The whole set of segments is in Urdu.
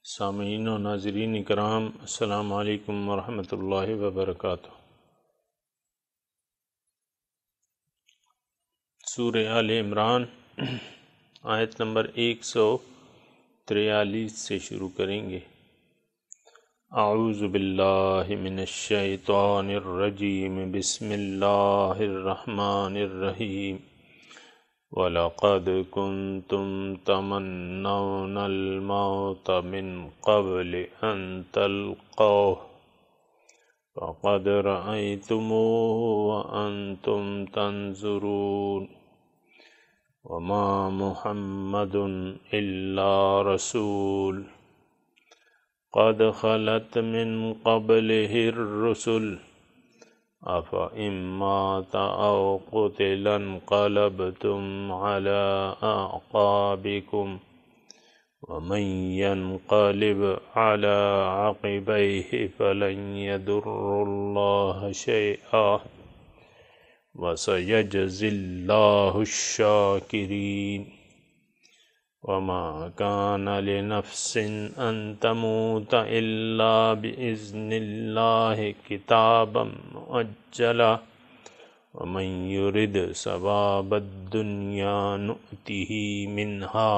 سامعین و ناظرین کرام، السلام علیکم ورحمۃ اللہ وبرکاتہ۔ سورہ آل عمران آیت نمبر 143 سے شروع کریں گے۔ اعوذ باللہ من الشیطان الرجیم، بسم اللہ الرحمن الرحیم۔ وَلَقَدْ كُنْتُمْ تَمَنَّوْنَ الْمَوْتَ مِنْ قَبْلِ أَنْ تَلْقَوْهُ فَقَدْ رَأَيْتُمُوهُ وَأَنْتُمْ تَنْظُرُونَ وَمَا مُحَمَّدٌ إِلَّا رَسُولٌ قَدْ خَلَتْ مِنْ قَبْلِهِ الرُّسُلُ أَفَإِن مَّاتَ أَوْ قُتِلَ انقلبتم عَلَىٰ أَعْقَابِكُمْ وَمَن يَنقَلِبْ عَلَىٰ عَقِبَيْهِ فَلَن يَضُرَّ اللَّهَ شَيْئًا وَسَيَجْزِي اللَّهُ الشَّاكِرِينَ۔ وَمَا كَانَ لِنَفْسٍ أَن تَمُوتَ إِلَّا بِإِذْنِ اللَّهِ كِتَابًا مُّؤَجَّلًا وَمَن يُرِدْ ثَوَابَ الدُّنْيَا نُؤْتِهِ مِنْهَا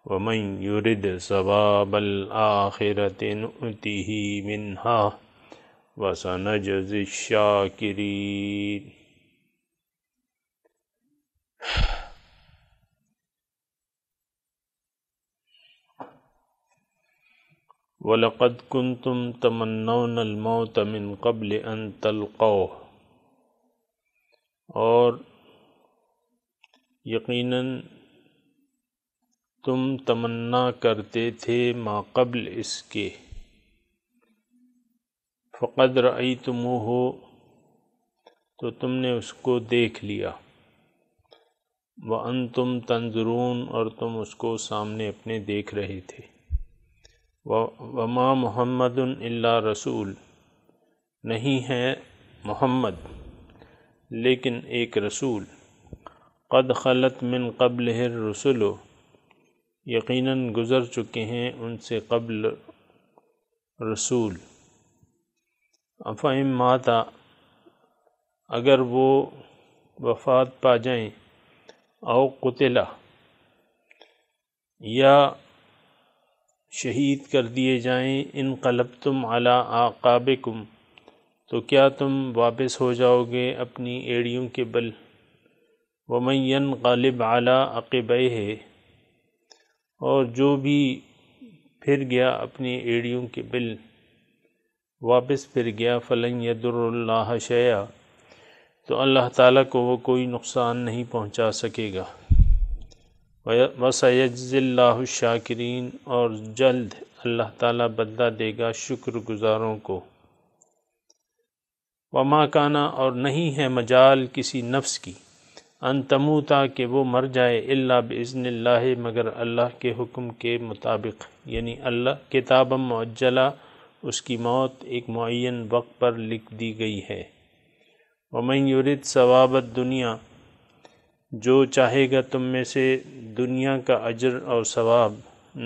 وَمَن يُرِدْ ثَوَابَ الْآخِرَةِ نُؤْتِهِ مِنْهَا وَسَنَجْزِي الشَّاكِرِينَ۔ وَلَقَدْ كُنْتُمْ تَمَنَّوْنَ الْمَوْتَ مِنْ قَبْلِ أَنْ تَلْقَوْهُ، اور یقیناً تم تمنا کرتے تھے ما قبل اس کے۔ فَقَدْ رَأَيْتُمُوهُ، تو تم نے اس کو دیکھ لیا۔ وَأَنْتُمْ تَنْظُرُونَ، اور تم اس کو سامنے اپنے دیکھ رہے تھے۔ وَمَا مُحَمَّدٌ إِلَّا رَسُولٌ، نہیں ہے محمد لیکن ایک رسول۔ قَدْ خَلَتْ مِن قَبْلِهِ الرُّسُلُ، یقیناً گزر چکے ہیں ان سے قبل رسول۔ أَفَإِن مَّاتَ، اگر وہ وفات پا جائیں، أَوْ قُتِلَ، یا شہید کر دیے جائیں، انقلبتم علی اعقابکم، تو کیا تم واپس ہو جاؤ گے اپنی ایڑیوں کے بل۔ ومن ینقلب علی عقبیہ، اور جو بھی پھر گیا اپنی ایڑیوں کے بل، واپس پھر گیا، فلن یضر اللہ شیئا، تو اللہ تعالیٰ کو وہ کوئی نقصان نہیں پہنچا سکے گا۔ وَسَيَجْزِي اللَّهُ الشَّاكِرِينَ، اور جلد اللہ تعالیٰ بدلہ دے گا شکر گزاروں کو۔ وَمَا كَانَ، اور نہیں ہے مجال کسی نفس کی، ان تموتا، کہ وہ مر جائے، الا بإذن اللہ، مگر اللہ کے حکم کے مطابق، یعنی اللہ کتابا مؤجلا، اس کی موت ایک معین وقت پر لکھ دی گئی ہے۔ وَمَن يُرِدْ ثَوَابَ الدُّنْيَا، جو چاہے گا تم میں سے دنیا کا اجر اور ثواب،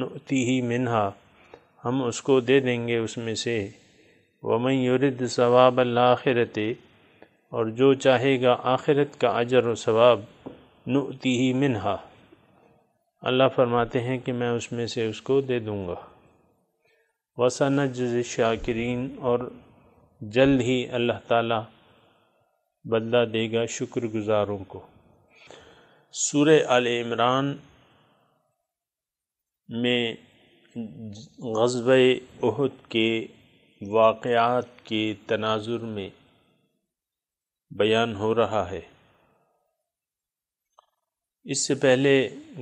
نؤتیہ منہا، ہم اس کو دے دیں گے اس میں سے۔ وَمَن يُرِدْ ثَوَابَ الْآخِرَةِ، اور جو چاہے گا آخرت کا اجر و ثواب، نؤتیہ منہا، اللہ فرماتے ہیں کہ میں اس میں سے اس کو دے دوں گا۔ وَسَنَجْزِي الشَّاكِرِينَ، اور جلد ہی اللہ تعالیٰ بدلہ دے گا شکر گزاروں کو۔ سورہ آل عمران میں غزوہ احد کے واقعات کے تناظر میں بیان ہو رہا ہے۔ اس سے پہلے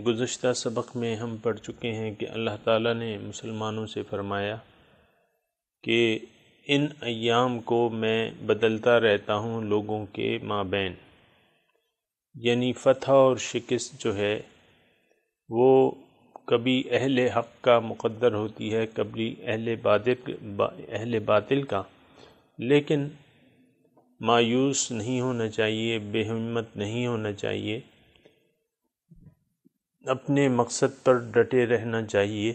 گزشتہ سبق میں ہم پڑھ چکے ہیں کہ اللہ تعالیٰ نے مسلمانوں سے فرمایا کہ ان ایام کو میں بدلتا رہتا ہوں لوگوں کے مابین، یعنی فتح اور شکست جو ہے وہ کبھی اہل حق کا مقدر ہوتی ہے، کبھی اہل باطل کا، لیکن مایوس نہیں ہونا چاہیے، بے ہمت نہیں ہونا چاہیے، اپنے مقصد پر ڈٹے رہنا چاہیے۔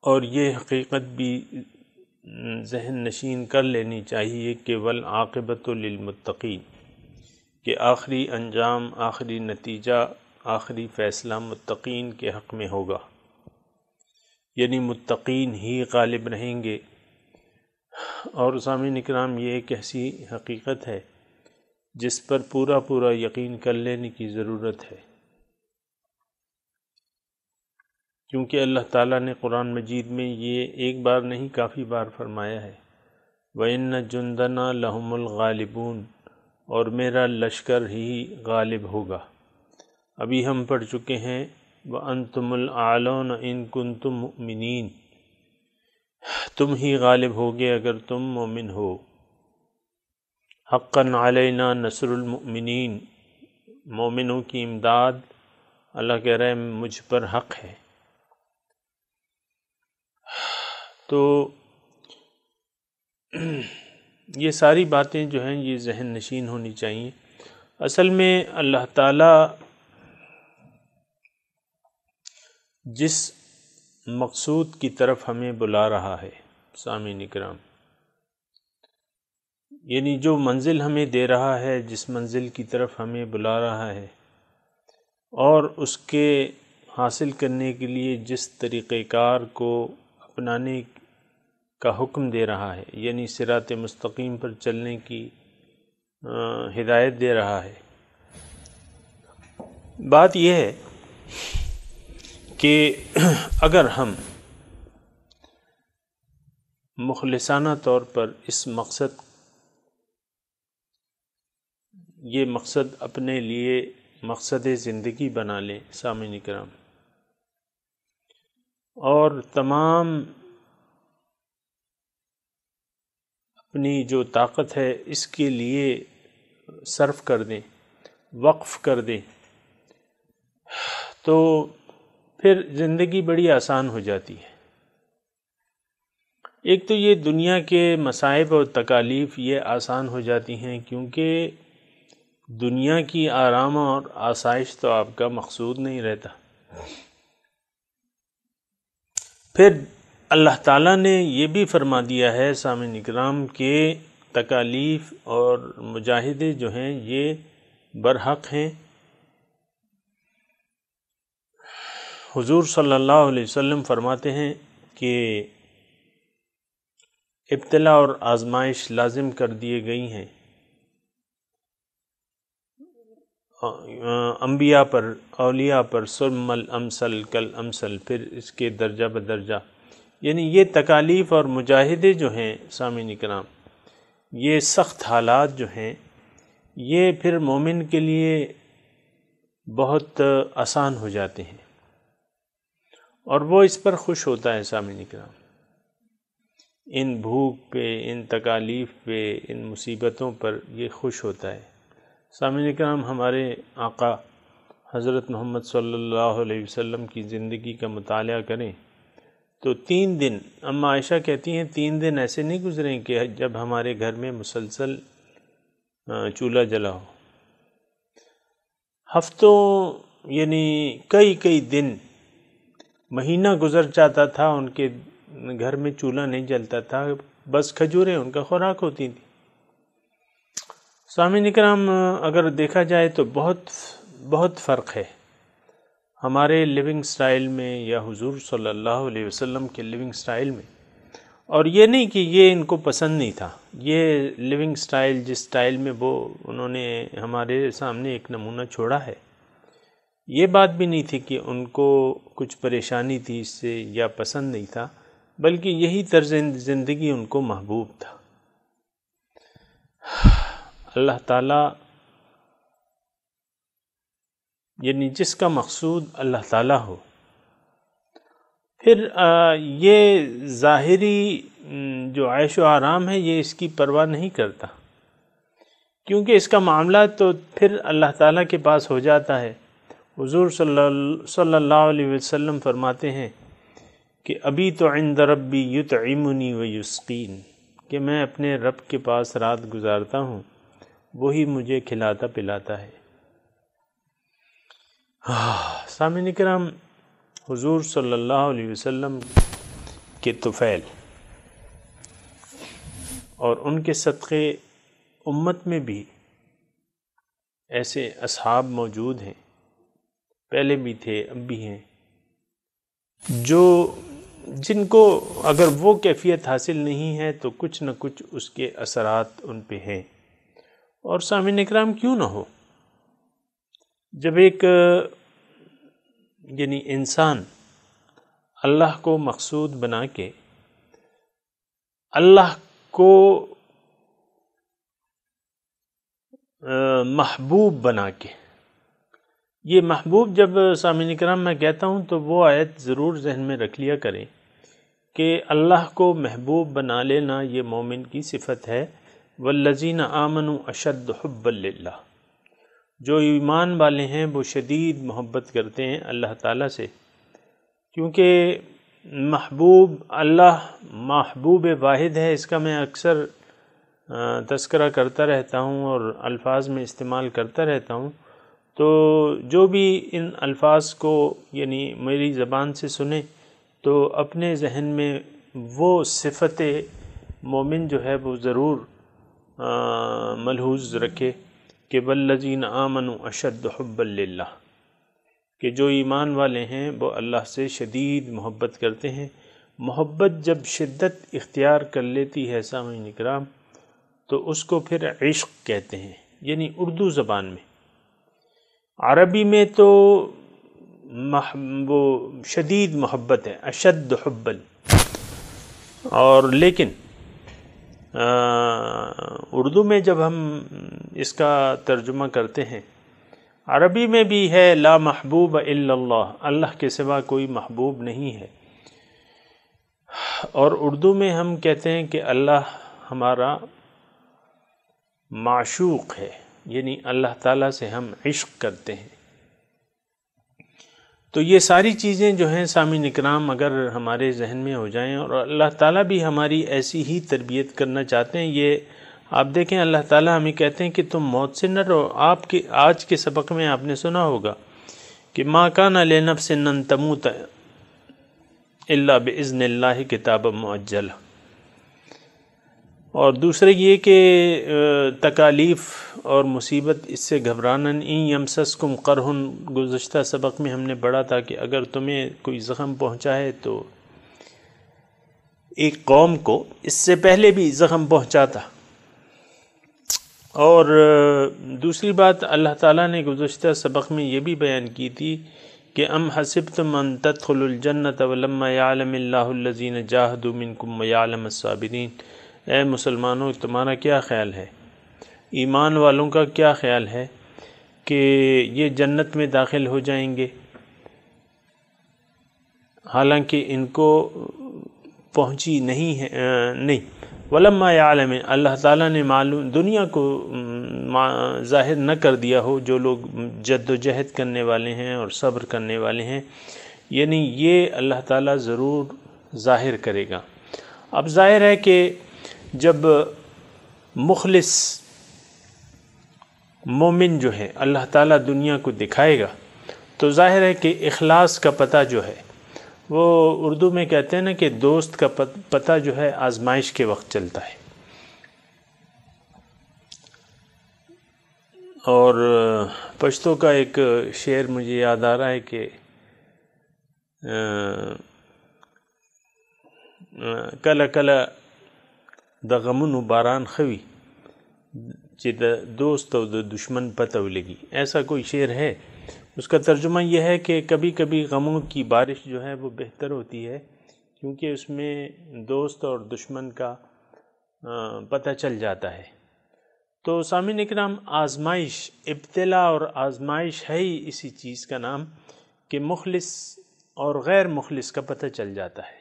اور یہ حقیقت بھی ذہن نشین کر لینی چاہیے کہ والعاقبۃ للمتقین، کہ آخری انجام، آخری نتیجہ، آخری فیصلہ متقین کے حق میں ہوگا، یعنی متقین ہی غالب رہیں گے۔ اور سامعین اکرام، یہ ایک ایسی حقیقت ہے جس پر پورا یقین کر لینے کی ضرورت ہے، کیونکہ اللہ تعالیٰ نے قرآن مجید میں یہ ایک بار نہیں کافی بار فرمایا ہے، وَإِنَّ جُنْدَنَا لَهُمُ الْغَالِبُونَ، اور میرا لشکر ہی غالب ہوگا۔ ابھی ہم پڑھ چکے ہیں وَأَنْتُمُ الْأَعْلَوْنَ إِن كُنتُم مُؤْمِنِينَ، تم ہی غالب ہوگے اگر تم مومن ہو۔ حقاً علینا نصر المؤمنین، مومنوں کی امداد اللہ کہہ رہے ہیں مجھ پر حق ہے۔ تو یہ ساری باتیں جو ہیں یہ ذہن نشین ہونی چاہیے۔ اصل میں اللہ تعالیٰ جس مقصود کی طرف ہمیں بلا رہا ہے سامعین اکرام، یعنی جو منزل ہمیں دے رہا ہے، جس منزل کی طرف ہمیں بلا رہا ہے، اور اس کے حاصل کرنے کے لیے جس طریقہ کار کو اپنانے کا حکم دے رہا ہے، یعنی صراط مستقیم پر چلنے کی ہدایت دے رہا ہے۔ بات یہ ہے کہ اگر ہم مخلصانہ طور پر اس یہ مقصد اپنے لیے مقصد زندگی بنا لیں سامعین اکرام، اور تمام اپنی جو طاقت ہے اس کے لیے صرف کر دیں، وقف کر دیں، تو پھر زندگی بڑی آسان ہو جاتی ہے۔ ایک تو یہ دنیا کے مصائب اور تکالیف یہ آسان ہو جاتی ہیں، کیونکہ دنیا کی آرام اور آسائش تو آپ کا مقصود نہیں رہتا۔ پھر اللہ تعالیٰ نے یہ بھی فرما دیا ہے سامعین اکرام کہ تکالیف اور مجاہدے جو ہیں یہ برحق ہیں۔ حضور صلی اللہ علیہ وسلم فرماتے ہیں کہ ابتلا اور آزمائش لازم کر دیے گئی ہیں انبیاء پر، اولیاء پر، ثم الامثل کالامثل، پھر اس کے درجہ بدرجہ، یعنی یہ تکالیف اور مجاہدے جو ہیں سامعین اکرام، یہ سخت حالات جو ہیں یہ پھر مومن کے لیے بہت آسان ہو جاتے ہیں، اور وہ اس پر خوش ہوتا ہے سامعین اکرام۔ ان بھوک پہ، ان تکالیف پہ، ان مصیبتوں پر یہ خوش ہوتا ہے۔ سامعین اکرام، ہمارے آقا حضرت محمد صلی اللہ علیہ وسلم کی زندگی کا مطالعہ کریں تو 3 دن، اما عائشہ کہتی ہیں 3 دن ایسے نہیں گزریں کہ جب ہمارے گھر میں مسلسل چولہا جلا ہو۔ ہفتوں یعنی کئی دن، مہینہ گزر جاتا تھا ان کے گھر میں چولہا نہیں جلتا تھا، بس کھجوریں ان کا خوراک ہوتی تھی۔ سامعین اکرام، اگر دیکھا جائے تو بہت فرق ہے ہمارے لیونگ سٹائل میں یا حضور صلی اللہ علیہ وسلم کے لیونگ سٹائل میں۔ اور یہ نہیں کہ یہ ان کو پسند نہیں تھا، یہ لیونگ سٹائل جس سٹائل میں انہوں نے ہمارے سامنے ایک نمونہ چھوڑا ہے، یہ بات بھی نہیں تھی کہ ان کو کچھ پریشانی تھی اس سے یا پسند نہیں تھا، بلکہ یہی طرز زندگی ان کو محبوب تھا۔ اللہ تعالیٰ یعنی جس کا مقصود اللہ تعالیٰ ہو، پھر یہ ظاہری جو عیش و آرام ہے یہ اس کی پرواہ نہیں کرتا، کیونکہ اس کا معاملہ تو پھر اللہ تعالیٰ کے پاس ہو جاتا ہے۔ حضور صلی اللہ علیہ وسلم فرماتے ہیں کہ ابھی تو عند ربی یطعمنی ویسقین، کہ میں اپنے رب کے پاس رات گزارتا ہوں، وہی مجھے کھلاتا پلاتا ہے۔ سامعین کرام، حضور صلی اللہ علیہ وسلم کے طفیل، اور ان کے صدقے امت میں بھی ایسے اصحاب موجود ہیں، پہلے بھی تھے اب بھی ہیں، جن کو اگر وہ کیفیت حاصل نہیں ہے تو کچھ نہ کچھ اس کے اثرات ان پہ ہیں۔ اور سامعین اکرام، کیوں نہ ہو، جب ایک یعنی انسان اللہ کو مقصود بنا کے، اللہ کو محبوب بنا کے، یہ محبوب جب سامعین کرام میں کہتا ہوں تو وہ آیت ضرور ذہن میں رکھ لیا کریں کہ اللہ کو محبوب بنا لینا یہ مومن کی صفت ہے۔ والذین آمنوا اشد حبا للہ، جو ایمان والے ہیں وہ شدید محبت کرتے ہیں اللہ تعالیٰ سے، کیونکہ محبوب اللہ محبوب واحد ہے۔ اس کا میں اکثر تذکرہ کرتا رہتا ہوں اور الفاظ میں استعمال کرتا رہتا ہوں، تو جو بھی ان الفاظ کو یعنی میری زبان سے سنے تو اپنے ذہن میں وہ صفت مومن جو ہے وہ ضرور ملحوظ رکھے کہ والذین آمنوا اشد حبا للہ، کہ جو ایمان والے ہیں وہ اللہ سے شدید محبت کرتے ہیں۔ محبت جب شدت اختیار کر لیتی ہے سامعین اکرام تو اس کو پھر عشق کہتے ہیں، یعنی اردو زبان میں۔ عربی میں تو وہ شدید محبت ہے، اشد حبا، اور لیکن اردو میں جب ہم اس کا ترجمہ کرتے ہیں، عربی میں بھی ہے لا محبوب الا اللہ، اللہ کے سوا کوئی محبوب نہیں ہے، اور اردو میں ہم کہتے ہیں کہ اللہ ہمارا معشوق ہے، یعنی اللہ تعالیٰ سے ہم عشق کرتے ہیں۔ تو یہ ساری چیزیں جو ہیں سامعین اکرام اگر ہمارے ذہن میں ہو جائیں، اور اللہ تعالیٰ بھی ہماری ایسی ہی تربیت کرنا چاہتے ہیں۔ یہ آپ دیکھیں اللہ تعالیٰ ہمیں کہتے ہیں کہ تم موت سے نہ ڈرو۔ آپ کے آج کے سبق میں آپ نے سنا ہوگا کہ ما کان لنفس ان تموت الا باذن اللہ کتابا مؤجلا، اور دوسرے یہ کہ تکالیف اور مصیبت اس سے گھبرانا، ان یمسسکم قرح، گزشتہ سبق میں ہم نے پڑھا تھا کہ اگر تمہیں کوئی زخم پہنچا ہے تو ایک قوم کو اس سے پہلے بھی زخم پہنچا تھا۔ اور دوسری بات اللہ تعالیٰ نے گزشتہ سبق میں یہ بھی بیان کی تھی کہ ام حسبتم ان تدخلوا الجنۃ ولما یعلم اللہ الذین جاہدوا منکم ویعلم الصابرین، اے مسلمانوں تمہارا کیا خیال ہے، ایمان والوں کا کیا خیال ہے کہ یہ جنت میں داخل ہو جائیں گے حالانکہ ان کو پہنچی نہیں ہے؟ نہیں، ولما یعلم، اللہ تعالیٰ نے معلوم دنیا کو ظاہر نہ کر دیا ہو، جو لوگ جد و جہد کرنے والے ہیں اور صبر کرنے والے ہیں، یعنی یہ اللہ تعالیٰ ضرور ظاہر کرے گا۔ اب ظاہر ہے کہ جب مخلص مومن جو ہے اللہ تعالیٰ دنیا کو دکھائے گا تو ظاہر ہے کہ اخلاص کا پتہ جو ہے وہ اردو میں کہتے ہیں نا کہ دوست کا پتہ جو ہے آزمائش کے وقت چلتا ہے۔ اور پشتو کا ایک شعر مجھے یاد آ رہا ہے کہ کله کله د غمونو باران خوي چې د دوست او د دشمن پتہ ولګي، ایسا کوئی شعر ہے۔ اس کا ترجمہ یہ ہے کہ کبھی کبھی غموں کی بارش جو ہے وہ بہتر ہوتی ہے کیونکہ اس میں دوست اور دشمن کا پتہ چل جاتا ہے۔ تو سامعین اکرام، آزمائش، ابتلا اور آزمائش ہے ہی اسی چیز کا نام کہ مخلص اور غیر مخلص کا پتہ چل جاتا ہے۔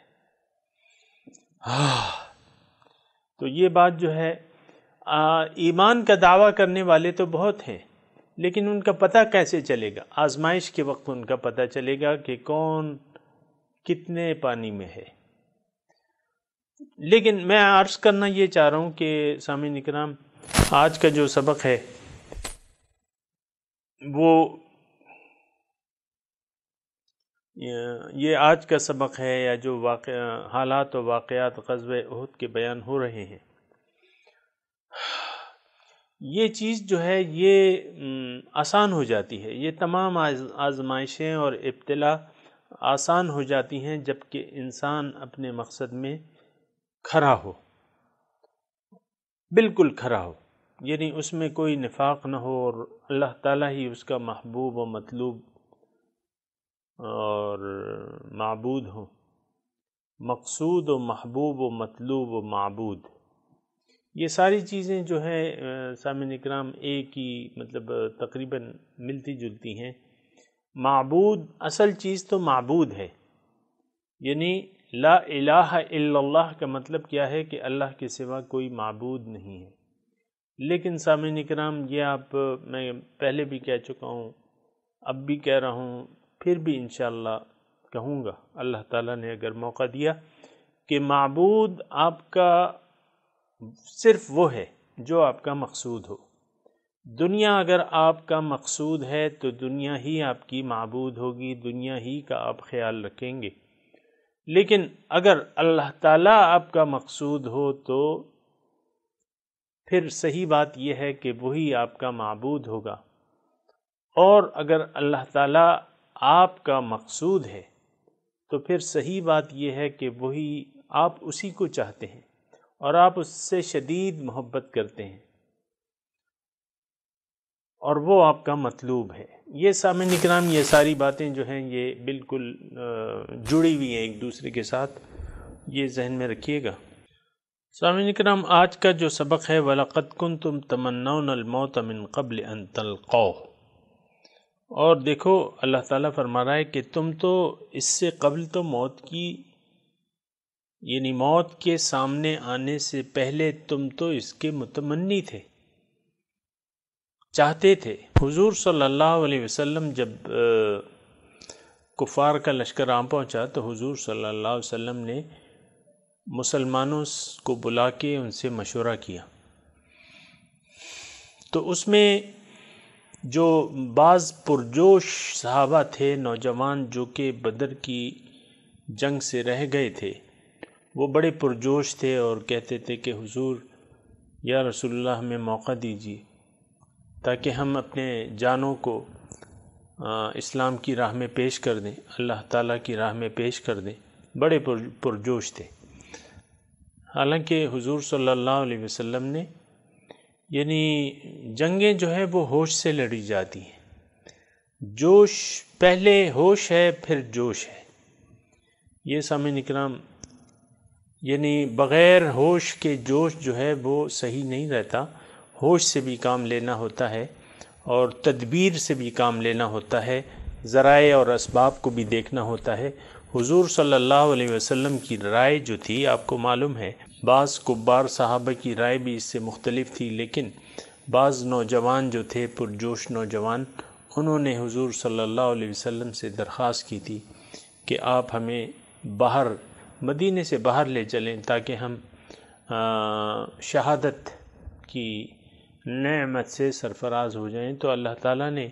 تو یہ بات جو ہے، ایمان کا دعویٰ کرنے والے تو بہت ہیں لیکن ان کا پتہ کیسے چلے گا؟ آزمائش کے وقت ان کا پتہ چلے گا کہ کون کتنے پانی میں ہے۔ لیکن میں عرض کرنا یہ چاہ رہا ہوں کہ سامعین اکرام، آج کا جو سبق ہے وہ یہ آج کا سبق ہے یا جو حالات و واقعات غزوہ احد کے بیان ہو رہے ہیں، یہ چیز جو ہے یہ آسان ہو جاتی ہے، یہ تمام آزمائشیں اور ابتلا آسان ہو جاتی ہیں جب کہ انسان اپنے مقصد میں کھڑا ہو، بالکل کھڑا ہو، یعنی اس میں کوئی نفاق نہ ہو اور اللہ تعالیٰ ہی اس کا محبوب و مطلوب اور معبود ہو، مقصود و محبوب و مطلوب و معبود۔ یہ ساری چیزیں جو ہے سامعین اکرام ایک ہی مطلب تقریباً ملتی جلتی ہیں۔ معبود اصل چیز تو معبود ہے، یعنی لا الہ الا اللہ کا مطلب کیا ہے کہ اللہ کے سوا کوئی معبود نہیں ہے۔ لیکن سامعین اکرام یہ میں پہلے بھی کہہ چکا ہوں، اب بھی کہہ رہا ہوں، پھر بھی انشاءاللہ کہوں گا اللہ تعالیٰ نے اگر موقع دیا کہ معبود آپ کا صرف وہ ہے جو آپ کا مقصود ہو۔ دنیا اگر آپ کا مقصود ہے تو دنیا ہی آپ کی معبود ہوگی، دنیا ہی کا آپ خیال رکھیں گے۔ لیکن اگر اللہ تعالیٰ آپ کا مقصود ہو تو پھر صحیح بات یہ ہے کہ وہی آپ کا معبود ہوگا، اور اگر اللہ تعالیٰ آپ کا مقصود ہے تو پھر صحیح بات یہ ہے کہ وہی آپ اسی کو چاہتے ہیں اور آپ اس سے شدید محبت کرتے ہیں، اور وہ آپ کا مطلوب ہے۔ یہ سامعین اکرام یہ ساری باتیں جو ہیں یہ بالکل جڑی ہوئی ہیں ایک دوسرے کے ساتھ، یہ ذہن میں رکھیے گا۔ سامعین اکرام آج کا جو سبق ہے وَلَقَدْ كُنْتُمْ تَمَنَّوْنَ الْمَوْتَ مِنْ قَبْلِ أَنْ تَلْقَوْهُ، اور دیکھو اللہ تعالیٰ فرما رہا ہے کہ تم تو اس سے قبل تو موت کی، یعنی موت کے سامنے آنے سے پہلے تم تو اس کے متمنی تھے، چاہتے تھے۔ حضور صلی اللہ علیہ وسلم جب کفار کا لشکر آ پہنچا تو حضور صلی اللہ علیہ وسلم نے مسلمانوں کو بلا کے ان سے مشورہ کیا، تو اس میں جو بعض پرجوش صحابہ تھے، نوجوان جو کہ بدر کی جنگ سے رہ گئے تھے، وہ بڑے پرجوش تھے اور کہتے تھے کہ حضور یا رسول اللہ ہمیں موقع دیجیے تاکہ ہم اپنے جانوں کو اسلام کی راہ میں پیش کر دیں، اللہ تعالیٰ کی راہ میں پیش کر دیں، بڑے پرجوش تھے۔ حالانکہ حضور صلی اللہ علیہ وسلم نے یعنی جنگیں جو ہے وہ ہوش سے لڑی جاتی ہیں، جوش پہلے ہوش ہے پھر جوش ہے۔ یہ سامعین اکرام یعنی بغیر ہوش کے جوش جو ہے وہ صحیح نہیں رہتا، ہوش سے بھی کام لینا ہوتا ہے اور تدبیر سے بھی کام لینا ہوتا ہے، ذرائع اور اسباب کو بھی دیکھنا ہوتا ہے۔ حضور صلی اللہ علیہ وسلم کی رائے جو تھی آپ کو معلوم ہے، بعض کبار صحابہ کی رائے بھی اس سے مختلف تھی، لیکن بعض نوجوان جو تھے پرجوش نوجوان، انہوں نے حضور صلی اللہ علیہ وسلم سے درخواست کی تھی کہ آپ ہمیں باہر مدینے سے باہر لے چلیں تاکہ ہم شہادت کی نعمت سے سرفراز ہو جائیں۔ تو اللہ تعالیٰ نے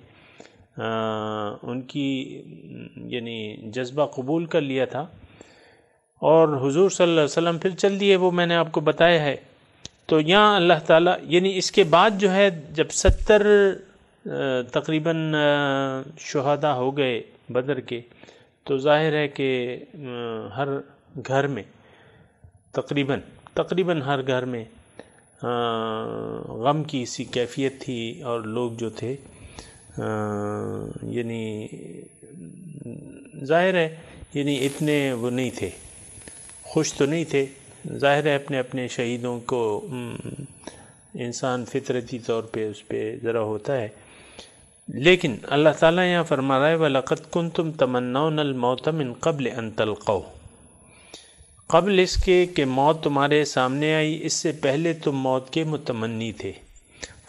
ان کی یعنی جذبہ قبول کر لیا تھا اور حضور صلی اللہ علیہ وسلم پھر چل دیے، وہ میں نے آپ کو بتایا ہے۔ تو یہاں اللہ تعالیٰ یعنی اس کے بعد جو ہے جب 70 تقریباً شہداء ہو گئے بدر کے، تو ظاہر ہے کہ ہر گھر میں تقریباً ہر گھر میں غم کی سی کیفیت تھی، اور لوگ جو تھے یعنی ظاہر ہے یعنی اتنے وہ نہیں تھے، خوش تو نہیں تھے، ظاہر ہے اپنے اپنے شہیدوں کو انسان فطرتی طور پہ اس پہ ذرا ہوتا ہے۔ لیکن اللہ تعالیٰ یہاں فرما رہا ہے وَلَقَدْ كُنْتُمْ تَمَنَّوْنَ الْمَوْتَ مِنْ قَبْلِ أَنْ تَلْقَوْهُ، قبل اس کے کہ موت تمہارے سامنے آئی اس سے پہلے تم موت کے متمنی تھے۔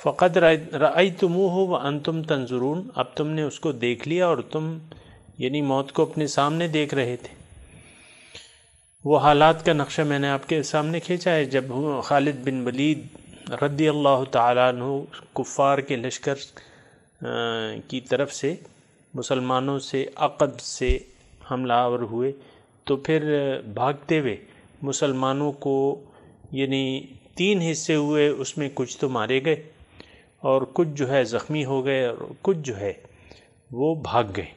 فَقَدْ رَأَيْتُمُوهُ وَأَنْتُمْ تَنْظُرُونَ، اب تم نے اس کو دیکھ لیا اور تم یعنی موت کو اپنے سامنے دیکھ رہے تھے۔ وہ حالات کا نقشہ میں نے آپ کے سامنے کھینچا ہے جب خالد بن ولید رضی اللہ تعالیٰ عنہ کفار کے لشکر کی طرف سے مسلمانوں سے عقب سے حملہ آور ہوئے تو پھر بھاگتے ہوئے مسلمانوں کو یعنی 3 حصے ہوئے، اس میں کچھ تو مارے گئے اور کچھ جو ہے زخمی ہو گئے اور کچھ جو ہے وہ بھاگ گئے.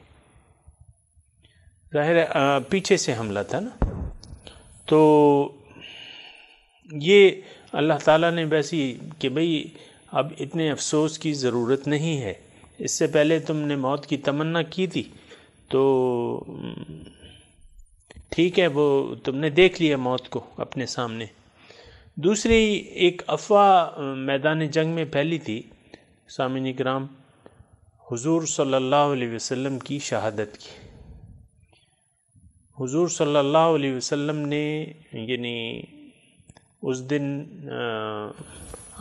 ظاہر ہے پیچھے سے حملہ تھا نا. تو یہ اللہ تعالیٰ نے ویسی کہ بھئی اب اتنے افسوس کی ضرورت نہیں ہے، اس سے پہلے تم نے موت کی تمنا کی تھی تو ٹھیک ہے، وہ تم نے دیکھ لیا موت کو اپنے سامنے. دوسری ایک افواہ میدان جنگ میں پھیلی تھی سامعین کرام، حضور صلی اللہ علیہ وسلم کی شہادت کی. حضور صلی اللہ علیہ وسلم نے یعنی اس دن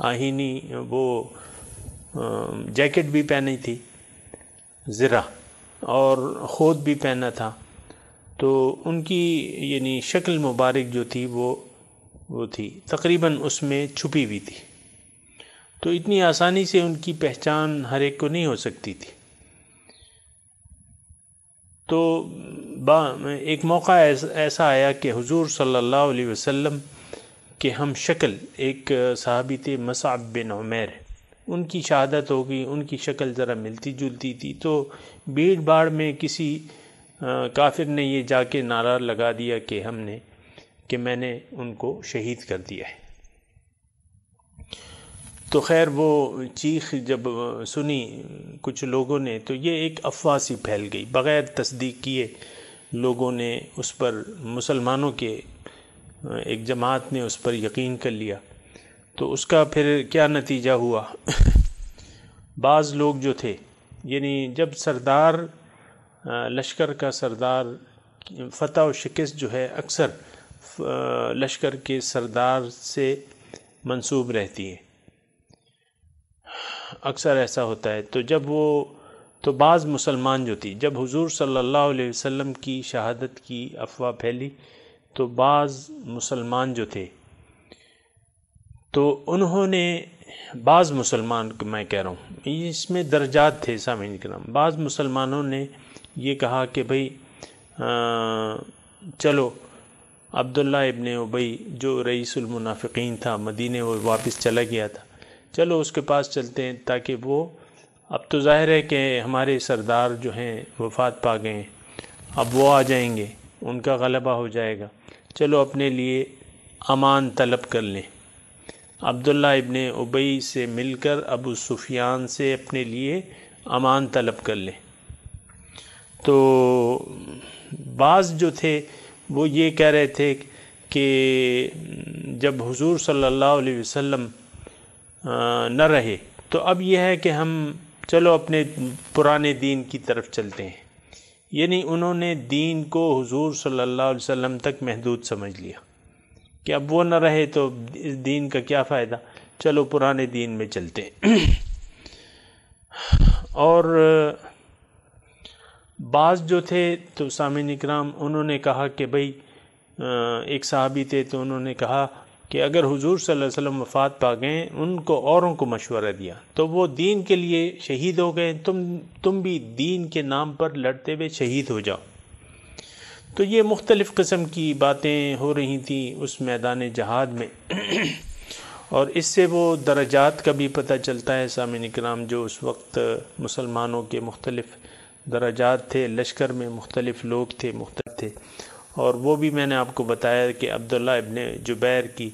آہینی وہ جیکٹ بھی پہنی تھی زرہ اور خود بھی پہنا تھا، تو ان کی یعنی شکل مبارک جو تھی وہ تھی تقریباً اس میں چھپی ہوئی تھی، تو اتنی آسانی سے ان کی پہچان ہر ایک کو نہیں ہو سکتی تھی. تو ایک موقع ایسا آیا کہ حضور صلی اللہ علیہ وسلم کے ہم شکل ایک صحابی تھے مصعب بن عمیر، ان کی شہادت ہو گئی، ان کی شکل ذرا ملتی جلتی تھی، تو بھیڑ بھاڑ میں کسی کافر نے یہ جا کے نعرہ لگا دیا کہ میں نے ان کو شہید کر دیا ہے. تو خیر وہ چیخ جب سنی کچھ لوگوں نے تو یہ ایک افواہ سی پھیل گئی، بغیر تصدیق کیے لوگوں نے اس پر، مسلمانوں کے ایک جماعت نے اس پر یقین کر لیا. تو اس کا پھر کیا نتیجہ ہوا؟ بعض لوگ جو تھے یعنی جب سردار لشکر کا سردار، فتح و شکست جو ہے اکثر لشکر کے سردار سے منسوب رہتی ہے، اکثر ایسا ہوتا ہے. تو بعض مسلمان جو تھی، جب حضور صلی اللہ علیہ وسلم کی شہادت کی افواہ پھیلی تو بعض مسلمان جو تھے تو انہوں نے، بعض مسلمان میں کہہ رہا ہوں، اس میں درجات تھے سامعین کرام، بعض مسلمانوں نے یہ کہا کہ بھئی چلو عبداللہ ابن ابی جو رئیس المنافقین تھا، مدینے وہ واپس چلا گیا تھا، چلو اس کے پاس چلتے ہیں، تاکہ وہ، اب تو ظاہر ہے کہ ہمارے سردار جو ہیں وفات پا گئے ہیں، اب وہ آ جائیں گے، ان کا غلبہ ہو جائے گا، چلو اپنے لیے امان طلب کر لیں. عبداللہ ابن ابی سے مل کر ابو سفیان سے اپنے لیے امان طلب کر لیں. تو بعض جو تھے وہ یہ کہہ رہے تھے کہ جب حضور صلی اللہ علیہ وسلم نہ رہے تو اب یہ ہے کہ ہم چلو اپنے پرانے دین کی طرف چلتے ہیں. یعنی انہوں نے دین کو حضور صلی اللہ علیہ وسلم تک محدود سمجھ لیا کہ اب وہ نہ رہے تو اس دین کا کیا فائدہ، چلو پرانے دین میں چلتے ہیں. اور بعض جو تھے تو سامعین اکرام انہوں نے کہا کہ بھئی ایک صحابی تھے تو انہوں نے کہا کہ اگر حضور صلی اللہ علیہ وسلم وفات پا گئے، ان کو اوروں کو مشورہ دیا تو وہ دین کے لیے شہید ہو گئے، تم بھی دین کے نام پر لڑتے ہوئے شہید ہو جاؤ. تو یہ مختلف قسم کی باتیں ہو رہی تھیں اس میدان جہاد میں. اور اس سے وہ درجات کا بھی پتہ چلتا ہے سامعین اکرام، جو اس وقت مسلمانوں کے مختلف درجات تھے، لشکر میں مختلف لوگ تھے، مختلف تھے. اور وہ بھی میں نے آپ کو بتایا کہ عبداللہ ابن جبیر کی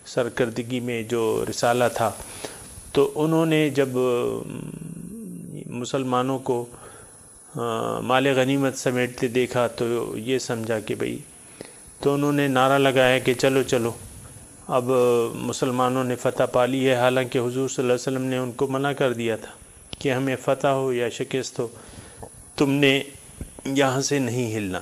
سرکردگی میں جو رسالہ تھا، تو انہوں نے جب مسلمانوں کو مال غنیمت سمیٹتے دیکھا تو یہ سمجھا کہ بھئی، تو انہوں نے نعرہ لگایا کہ چلو چلو اب مسلمانوں نے فتح پا لی ہے. حالانکہ حضور صلی اللہ علیہ وسلم نے ان کو منع کر دیا تھا کہ ہمیں فتح ہو یا شکست ہو، تم نے یہاں سے نہیں ہلنا.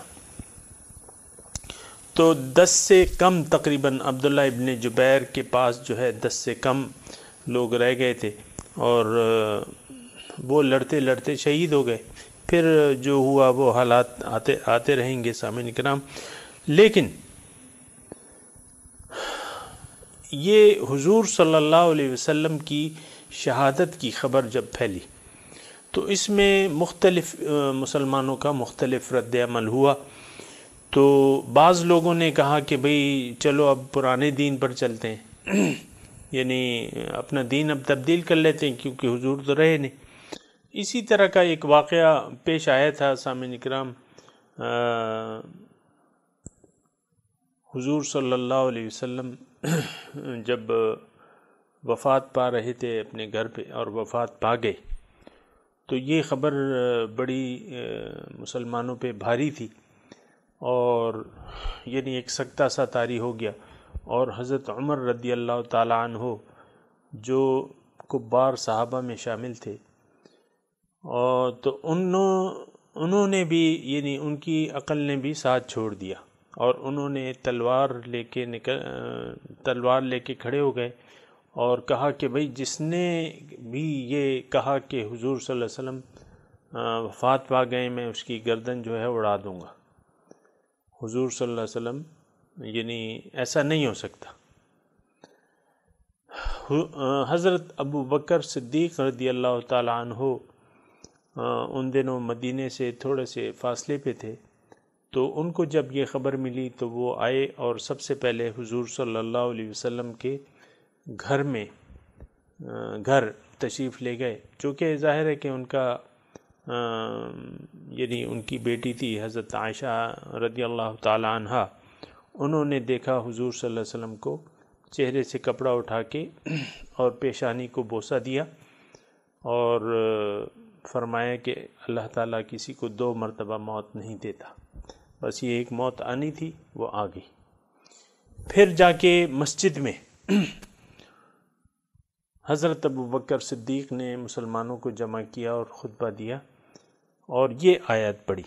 تو 10 سے کم تقریباً عبداللہ ابن جبیر کے پاس جو ہے 10 سے کم لوگ رہ گئے تھے اور وہ لڑتے لڑتے شہید ہو گئے. پھر جو ہوا وہ حالات آتے رہیں گے سامعین کرام. لیکن یہ حضور صلی اللہ علیہ وسلم کی شہادت کی خبر جب پھیلی تو اس میں مختلف مسلمانوں کا مختلف رد عمل ہوا. تو بعض لوگوں نے کہا کہ بھئی چلو اب پرانے دین پر چلتے ہیں، یعنی اپنا دین اب تبدیل کر لیتے ہیں کیونکہ حضور تو رہے نہیں. اسی طرح کا ایک واقعہ پیش آیا تھا سامعین کرام. حضور صلی اللہ علیہ وسلم جب وفات پا رہے تھے اپنے گھر پہ اور وفات پا گئے تو یہ خبر بڑی مسلمانوں پہ بھاری تھی اور یعنی ایک سکتہ سا طاری ہو گیا. اور حضرت عمر رضی اللہ تعالیٰ عنہ جو کبار صحابہ میں شامل تھے اور تو انہوں نے بھی یعنی ان کی عقل نے بھی ساتھ چھوڑ دیا اور انہوں نے تلوار لے کے کھڑے ہو گئے اور کہا کہ بھئی جس نے بھی یہ کہا کہ حضور صلی اللہ علیہ وسلم وفات پا گئے میں اس کی گردن جو ہے اڑا دوں گا. حضور صلی اللہ علیہ وسلم یعنی ایسا نہیں ہو سکتا. حضرت ابو بکر صدیق رضی اللہ تعالیٰ عنہ ان دنوں مدینے سے تھوڑے سے فاصلے پہ تھے. تو ان کو جب یہ خبر ملی تو وہ آئے اور سب سے پہلے حضور صلی اللہ علیہ وسلم کے گھر تشریف لے گئے، چونکہ ظاہر ہے کہ ان کا یعنی ان کی بیٹی تھی حضرت عائشہ رضی اللہ تعالی عنہا. انہوں نے دیکھا حضور صلی اللہ علیہ وسلم کو چہرے سے کپڑا اٹھا کے اور پیشانی کو بوسہ دیا اور فرمایا کہ اللہ تعالیٰ کسی کو 2 مرتبہ موت نہیں دیتا، بس یہ ایک موت آنی تھی وہ آ گئی. پھر جا کے مسجد میں حضرت ابو بکر صدیق نے مسلمانوں کو جمع کیا اور خطبہ دیا اور یہ آیت پڑھی،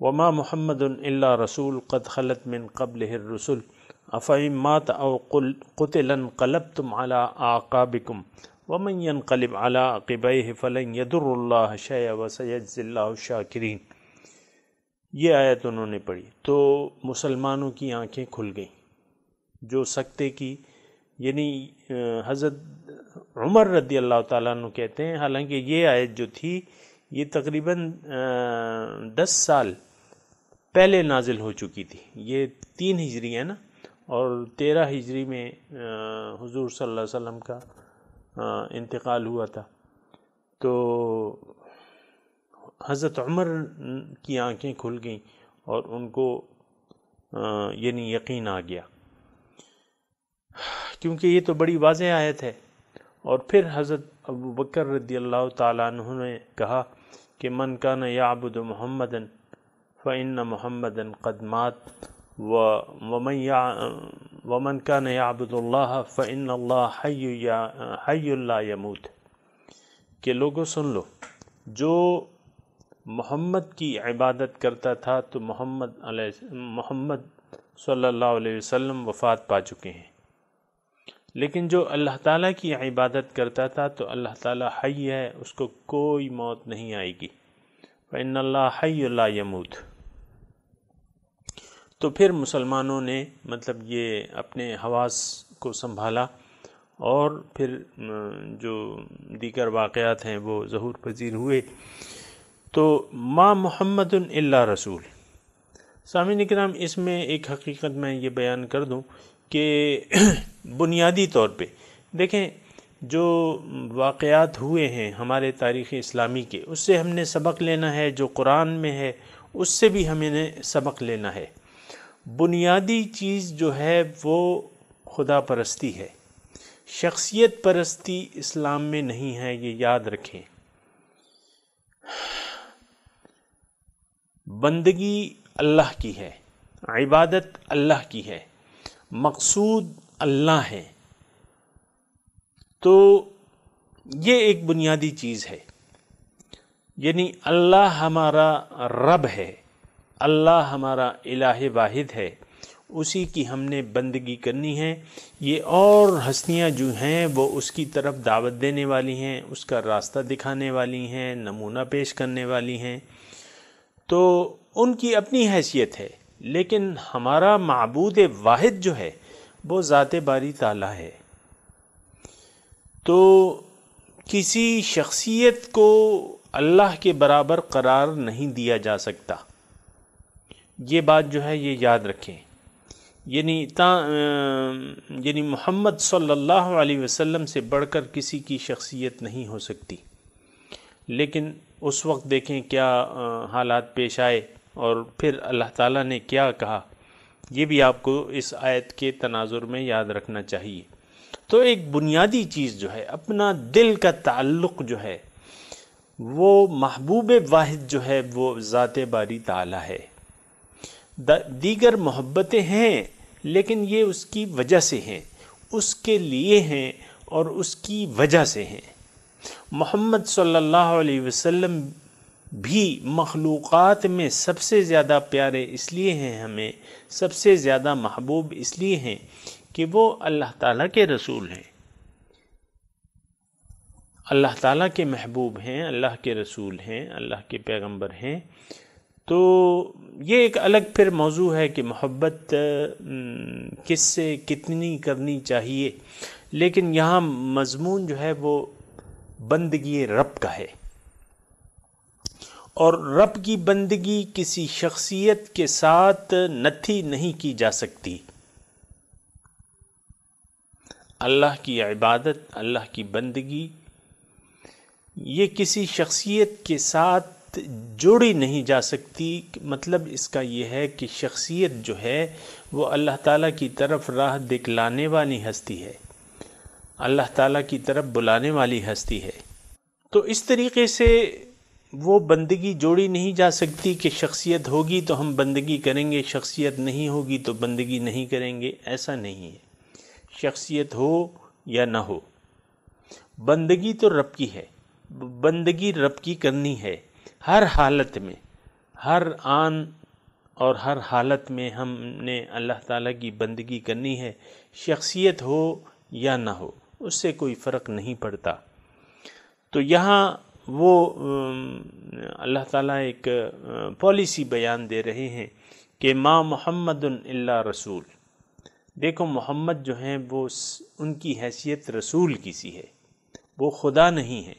وما محمد الا رسول قد خلت من قبلہ الرسل افإن مات او قتل انقلبتم على اعقابکم ومن ينقلب على عقبیہ فلن يضر اللہ شیئا وسیجزی اللہ الشاکرین. یہ آیت انہوں نے پڑھی تو مسلمانوں کی آنکھیں کھل گئیں جو سکتے کی، یعنی حضرت عمر رضی اللہ تعالیٰ عنہ کہتے ہیں حالانکہ یہ آیت جو تھی یہ تقریباً 10 سال پہلے نازل ہو چکی تھی. یہ 3 ہجری ہے نا، اور 13 ہجری میں حضور صلی اللہ علیہ وسلم کا انتقال ہوا تھا. تو حضرت عمر کی آنکھیں کھل گئیں اور ان کو یعنی یقین آ گیا کیونکہ یہ تو بڑی واضح آیت ہے. اور پھر حضرت ابو بکر رضی اللہ تعالیٰ عنہ نے کہا کہ من کان یعبد محمدا فإن محمدا قد مات ومن کان یعبد اللہ فإن اللہ حی لا یموت. کہ لوگوں سن لو، جو محمد کی عبادت کرتا تھا تو محمد صلی اللہ علیہ وسلم وفات پا چکے ہیں، لیکن جو اللہ تعالیٰ کی عبادت کرتا تھا تو اللہ تعالیٰ حی ہے، اس کو کوئی موت نہیں آئے گی. فإن اللہ حی لا یموت. تو پھر مسلمانوں نے مطلب یہ اپنے حواس کو سنبھالا اور پھر جو دیگر واقعات ہیں وہ ظہور پذیر ہوئے. تو ما محمد الا رسول. سامعین کرام، اس میں ایک حقیقت میں یہ بیان کر دوں کہ بنیادی طور پہ دیکھیں جو واقعات ہوئے ہیں ہمارے تاریخ اسلامی کے، اس سے ہم نے سبق لینا ہے، جو قرآن میں ہے اس سے بھی ہمیں نے سبق لینا ہے. بنیادی چیز جو ہے وہ خدا پرستی ہے، شخصیت پرستی اسلام میں نہیں ہے، یہ یاد رکھیں. بندگی اللہ کی ہے، عبادت اللہ کی ہے، مقصود اللہ ہے. تو یہ ایک بنیادی چیز ہے، یعنی اللہ ہمارا رب ہے، اللہ ہمارا الہ واحد ہے، اسی کی ہم نے بندگی کرنی ہے. یہ اور ہستیاں جو ہیں وہ اس کی طرف دعوت دینے والی ہیں، اس کا راستہ دکھانے والی ہیں، نمونہ پیش کرنے والی ہیں، تو ان کی اپنی حیثیت ہے. لیکن ہمارا معبود واحد جو ہے وہ ذات باری تعالیٰ ہے. تو کسی شخصیت کو اللہ کے برابر قرار نہیں دیا جا سکتا، یہ بات جو ہے یہ یاد رکھیں۔ یعنی محمد صلی اللہ علیہ وسلم سے بڑھ کر کسی کی شخصیت نہیں ہو سکتی، لیکن اس وقت دیکھیں کیا حالات پیش آئے اور پھر اللہ تعالیٰ نے کیا کہا، یہ بھی آپ کو اس آیت کے تناظر میں یاد رکھنا چاہیے۔ تو ایک بنیادی چیز جو ہے، اپنا دل کا تعلق جو ہے وہ محبوب واحد جو ہے وہ ذات باری تعالیٰ ہے۔ دیگر محبتیں ہیں لیکن یہ اس کی وجہ سے ہیں، اس کے لیے ہیں اور اس کی وجہ سے ہیں۔ محمد صلی اللہ علیہ وسلم بھی مخلوقات میں سب سے زیادہ پیارے اس لیے ہیں، ہمیں سب سے زیادہ محبوب اس لیے ہیں کہ وہ اللہ تعالیٰ کے رسول ہیں، اللہ تعالیٰ کے محبوب ہیں، اللہ کے رسول ہیں، اللہ کے پیغمبر ہیں۔ تو یہ ایک الگ پھر موضوع ہے کہ محبت کس سے کتنی کرنی چاہیے، لیکن یہاں مضمون جو ہے وہ بندگی رب کا ہے، اور رب کی بندگی کسی شخصیت کے ساتھ نتھی نہیں کی جا سکتی۔ اللہ کی عبادت، اللہ کی بندگی یہ کسی شخصیت کے ساتھ جوڑی نہیں جا سکتی۔ مطلب اس کا یہ ہے کہ شخصیت جو ہے وہ اللہ تعالیٰ کی طرف راہ دکھلانے والی ہستی ہے، اللہ تعالیٰ کی طرف بلانے والی ہستی ہے۔ تو اس طریقے سے وہ بندگی جوڑی نہیں جا سکتی کہ شخصیت ہوگی تو ہم بندگی کریں گے، شخصیت نہیں ہوگی تو بندگی نہیں کریں گے، ایسا نہیں ہے۔ شخصیت ہو یا نہ ہو، بندگی تو رب کی ہے، بندگی رب کی کرنی ہے ہر حالت میں، ہر آن اور ہر حالت میں ہم نے اللہ تعالیٰ کی بندگی کرنی ہے، شخصیت ہو یا نہ ہو، اس سے کوئی فرق نہیں پڑتا۔ تو یہاں وہ اللہ تعالیٰ ایک پالیسی بیان دے رہے ہیں کہ ما محمد الا رسول۔ دیکھو محمد جو ہیں وہ ان کی حیثیت رسول کی سی ہے، وہ خدا نہیں ہے،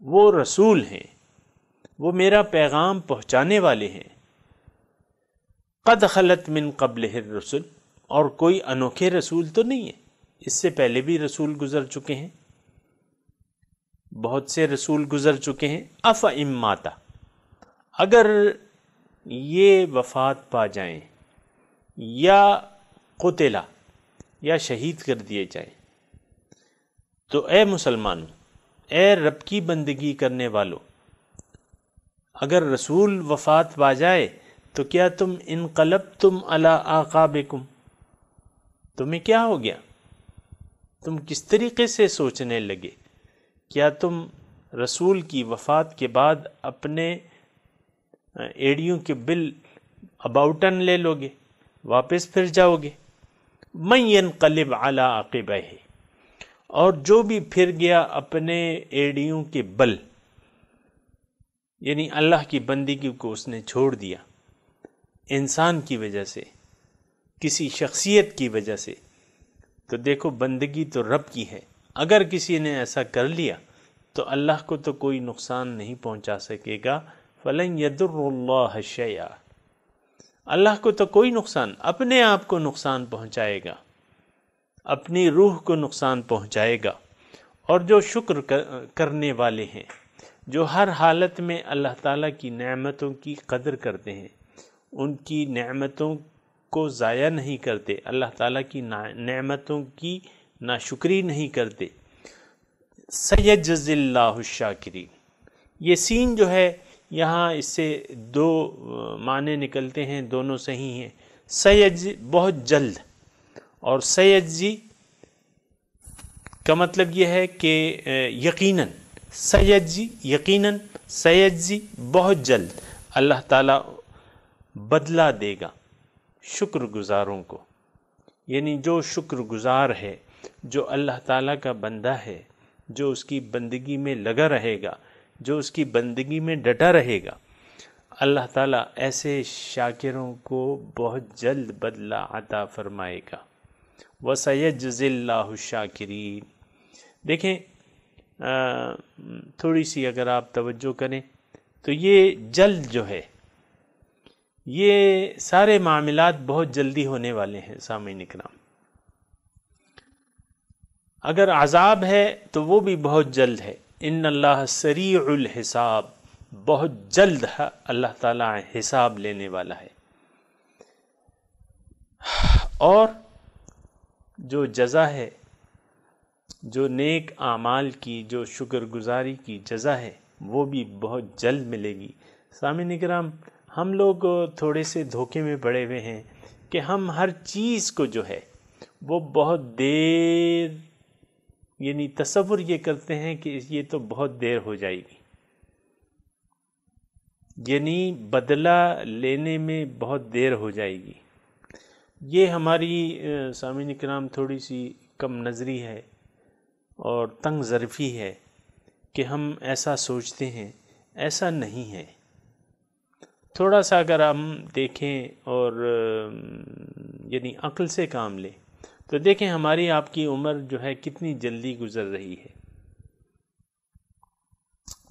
وہ رسول ہیں، وہ میرا پیغام پہنچانے والے ہیں۔ قد خلت من قبلہ الرسل، اور کوئی انوکھے رسول تو نہیں ہے، اس سے پہلے بھی رسول گزر چکے ہیں، بہت سے رسول گزر چکے ہیں۔ ماتا، اگر یہ وفات پا جائیں یا قتلا یا شہید کر دیے جائیں، تو اے مسلمانوں، اے رب کی بندگی کرنے والوں، اگر رسول وفات پا جائے تو کیا تم انقلبتم علی اعقابکم، تمہیں کیا ہو گیا؟ تم کس طریقے سے سوچنے لگے؟ کیا تم رسول کی وفات کے بعد اپنے ایڑیوں کے بل اباؤٹن لے لو گے، واپس پھر جاؤ گے؟ من ینقلب علی عقبیہ، اور جو بھی پھر گیا اپنے ایڑیوں کے بل، یعنی اللہ کی بندگی کو اس نے چھوڑ دیا انسان کی وجہ سے، کسی شخصیت کی وجہ سے، تو دیکھو بندگی تو رب کی ہے۔ اگر کسی نے ایسا کر لیا تو اللہ کو تو کوئی نقصان نہیں پہنچا سکے گا۔ فَلَن يَضُرُّ اللَّهَ شَيْئًا، اللہ کو تو کوئی نقصان، اپنے آپ کو نقصان پہنچائے گا، اپنی روح کو نقصان پہنچائے گا۔ اور جو شکر کرنے والے ہیں، جو ہر حالت میں اللہ تعالیٰ کی نعمتوں کی قدر کرتے ہیں، ان کی نعمتوں کو ضائع نہیں کرتے، اللہ تعالیٰ کی نعمتوں کی ناشکری نہیں کرتے، سَيَجْزِي اللَّهُ الشَّاكِرِينَ، یہ سین جو ہے یہاں اس سے دو معنی نکلتے ہیں، دونوں صحیح ہیں۔ سیجزی بہت جلد، اور سیجزی کا مطلب یہ ہے کہ یقیناً، سیجزی یقیناً، سیجزی بہت جلد اللہ تعالیٰ بدلہ دے گا شکر گزاروں کو، یعنی جو شکر گزار ہے، جو اللہ تعالیٰ کا بندہ ہے، جو اس کی بندگی میں لگا رہے گا، جو اس کی بندگی میں ڈٹا رہے گا، اللہ تعالیٰ ایسے شاکروں کو بہت جلد بدلہ عطا فرمائے گا۔ وَسَيَجْزِي اللَّهُ الشَّاكِرِينَ۔ دیکھیں تھوڑی سی اگر آپ توجہ کریں تو یہ جلد جو ہے، یہ سارے معاملات بہت جلدی ہونے والے ہیں سامعین اکرام۔ اگر عذاب ہے تو وہ بھی بہت جلد ہے، ان اللہ سریع الحساب، بہت جلد اللہ تعالیٰ حساب لینے والا ہے۔ اور جو جزا ہے، جو نیک اعمال کی، جو شکر گزاری کی جزا ہے، وہ بھی بہت جلد ملے گی۔ سامعین اکرام، ہم لوگ تھوڑے سے دھوکے میں پڑے ہوئے ہیں کہ ہم ہر چیز کو جو ہے وہ بہت دیر، یعنی تصور یہ کرتے ہیں کہ یہ تو بہت دیر ہو جائے گی، یعنی بدلہ لینے میں بہت دیر ہو جائے گی۔ یہ ہماری سامعین کرام تھوڑی سی کم نظری ہے اور تنگ ظرفی ہے کہ ہم ایسا سوچتے ہیں، ایسا نہیں ہے۔ تھوڑا سا اگر ہم دیکھیں اور یعنی عقل سے کام لیں تو دیکھیں ہماری آپ کی عمر جو ہے کتنی جلدی گزر رہی ہے۔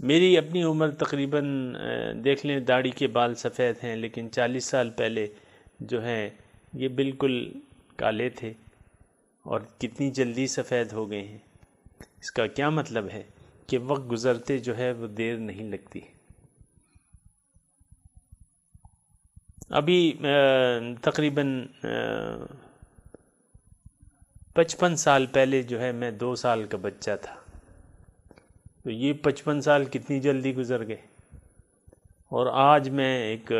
میری اپنی عمر تقریباً دیکھ لیں، داڑھی کے بال سفید ہیں، لیکن 40 سال پہلے جو ہے یہ بالکل کالے تھے اور کتنی جلدی سفید ہو گئے ہیں۔ اس کا کیا مطلب ہے کہ وقت گزرتے جو ہے وہ دیر نہیں لگتی۔ ابھی تقریباً 55 سال پہلے جو ہے میں 2 سال کا بچہ تھا، تو یہ 55 سال کتنی جلدی گزر گئے، اور آج میں ایک